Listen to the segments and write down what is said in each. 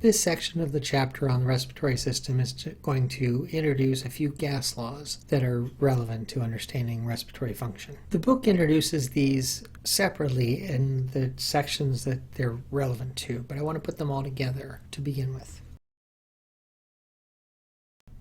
This section of the chapter on the respiratory system is going to introduce a few gas laws that are relevant to understanding respiratory function. The book introduces these separately in the sections that they're relevant to, but I want to put them all together to begin with.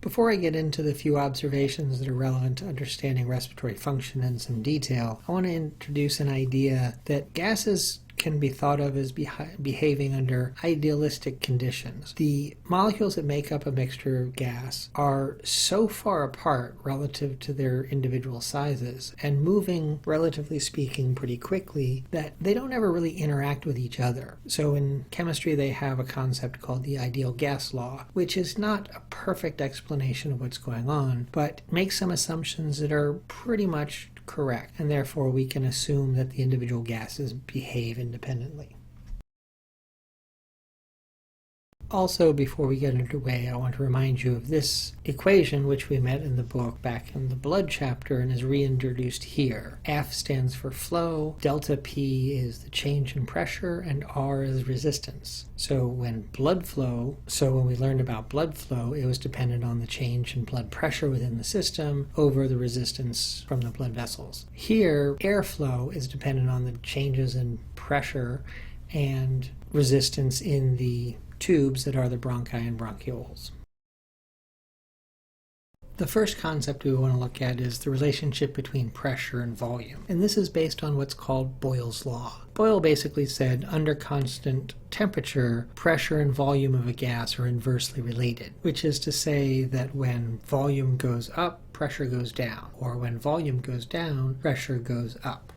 Before I get into the few observations that are relevant to understanding respiratory function in some detail, I want to introduce an idea that gases can be thought of as behaving under idealistic conditions. The molecules that make up a mixture of gas are so far apart relative to their individual sizes and moving, relatively speaking, pretty quickly that they don't ever really interact with each other. So in chemistry they have a concept called the ideal gas law, which is not a perfect explanation of what's going on, but makes some assumptions that are pretty much correct, and therefore we can assume that the individual gases behave independently. Also, before we get underway, I want to remind you of this equation which we met in the book back in the blood chapter and is reintroduced here. F stands for flow, delta P is the change in pressure, and R is resistance. So when we learned about blood flow, it was dependent on the change in blood pressure within the system over the resistance from the blood vessels. Here, airflow is dependent on the changes in pressure and resistance in the tubes that are the bronchi and bronchioles. The first concept we want to look at is the relationship between pressure and volume, and this is based on what's called Boyles Law. Boyle basically said under constant temperature, pressure and volume of a gas are inversely related, which is to say that when volume goes up, pressure goes down, or when volume goes down, pressure goes up.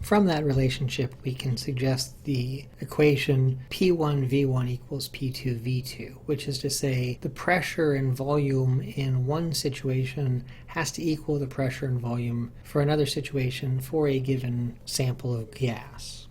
From that relationship, we can suggest the equation P1V1 equals P2V2, which is to say the pressure and volume in one situation has to equal the pressure and volume for another situation for a given sample of gas.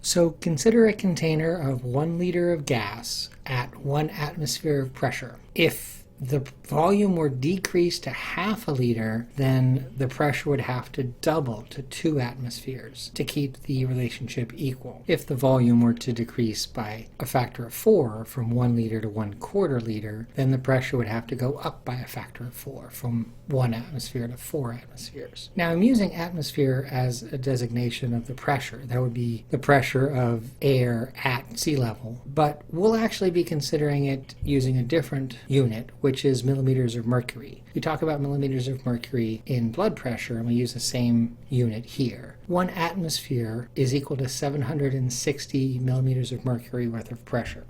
So consider a container of 1 liter of gas at 1 atmosphere of pressure. If the volume were decreased to half a liter, then the pressure would have to double to 2 atmospheres to keep the relationship equal. If the volume were to decrease by a factor of 4 from 1 liter to 1/4 liter, then the pressure would have to go up by a factor of 4 from 1 atmosphere to 4 atmospheres. Now I'm using atmosphere as a designation of the pressure. That would be the pressure of air at sea level, but we'll actually be considering it using a different unit, which is millimeters of mercury. We talk about millimeters of mercury in blood pressure, and we use the same unit here. 1 atmosphere is equal to 760 millimeters of mercury worth of pressure.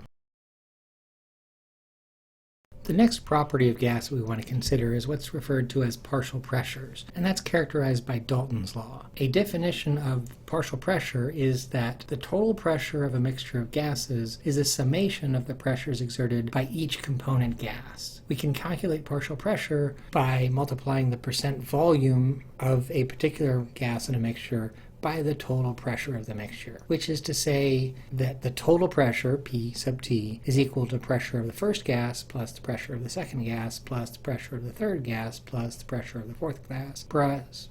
The next property of gas we want to consider is what's referred to as partial pressures, and that's characterized by Dalton's law. A definition of partial pressure is that the total pressure of a mixture of gases is a summation of the pressures exerted by each component gas. We can calculate partial pressure by multiplying the percent volume of a particular gas in a mixture by the total pressure of the mixture, which is to say that the total pressure, P sub T, is equal to pressure of the first gas plus the pressure of the second gas plus the pressure of the third gas plus the pressure of the fourth gas plus.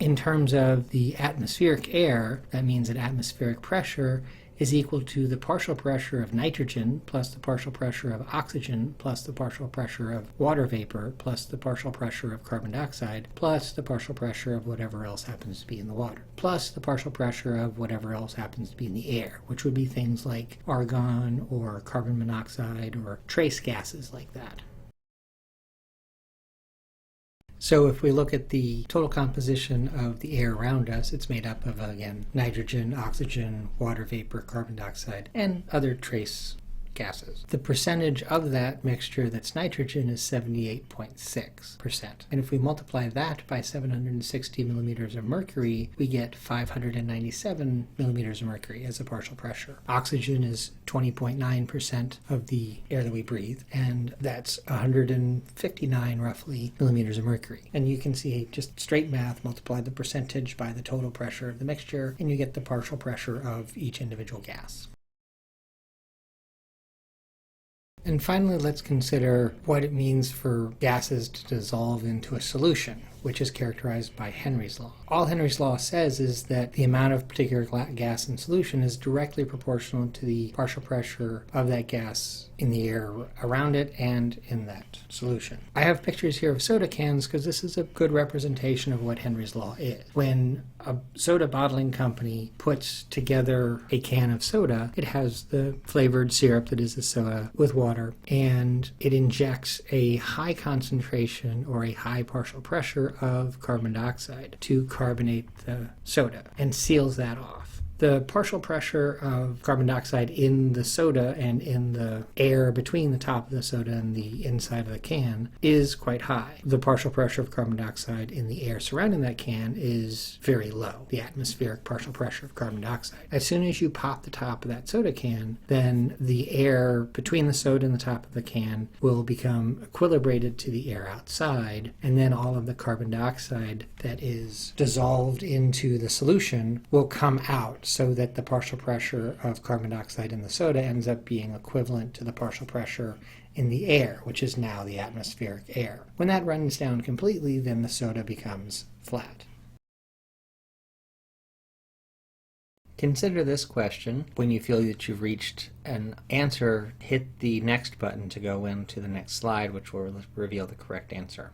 In terms of the atmospheric air, that means that atmospheric pressure is equal to the partial pressure of nitrogen plus the partial pressure of oxygen plus the partial pressure of water vapor plus the partial pressure of carbon dioxide plus the partial pressure of whatever else happens to be in the water plus the partial pressure of whatever else happens to be in the air, which would be things like argon or carbon monoxide or trace gases like that. So if we look at the total composition of the air around us, it's made up of, again, nitrogen, oxygen, water vapor, carbon dioxide, and other trace gases. The percentage of that mixture that's nitrogen is 78.6%. And if we multiply that by 760 millimeters of mercury, we get 597 millimeters of mercury as a partial pressure. Oxygen is 20.9% of the air that we breathe, and that's 159 roughly millimeters of mercury. And you can see just straight math, multiply the percentage by the total pressure of the mixture, and you get the partial pressure of each individual gas. And finally, let's consider what it means for gases to dissolve into a solution. which is characterized by Henry's law. All Henry's law says is that the amount of particular gas in solution is directly proportional to the partial pressure of that gas in the air around it and in that solution. I have pictures here of soda cans because this is a good representation of what Henry's law is. When a soda bottling company puts together a can of soda, it has the flavored syrup that is the soda with water, and it injects a high concentration or a high partial pressure of carbon dioxide to carbonate the soda and seals that off. The partial pressure of carbon dioxide in the soda and in the air between the top of the soda and the inside of the can is quite high. The partial pressure of carbon dioxide in the air surrounding that can is very low, the atmospheric partial pressure of carbon dioxide. As soon as you pop the top of that soda can, then the air between the soda and the top of the can will become equilibrated to the air outside, and then all of the carbon dioxide that is dissolved into the solution will come out, so that the partial pressure of carbon dioxide in the soda ends up being equivalent to the partial pressure in the air, which is now the atmospheric air. When that runs down completely, then the soda becomes flat. Consider this question. When you feel that you've reached an answer, hit the next button to go into the next slide, which will reveal the correct answer.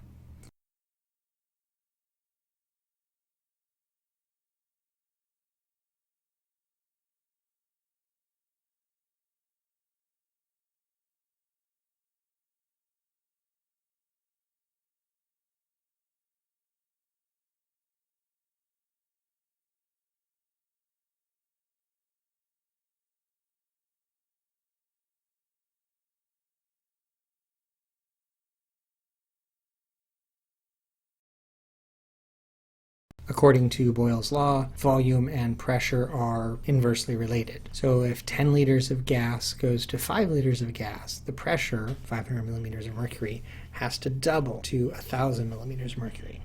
According to Boyles' law, volume and pressure are inversely related. So if 10 liters of gas goes to 5 liters of gas, the pressure, 500 millimeters of mercury, has to double to 1,000 millimeters of mercury.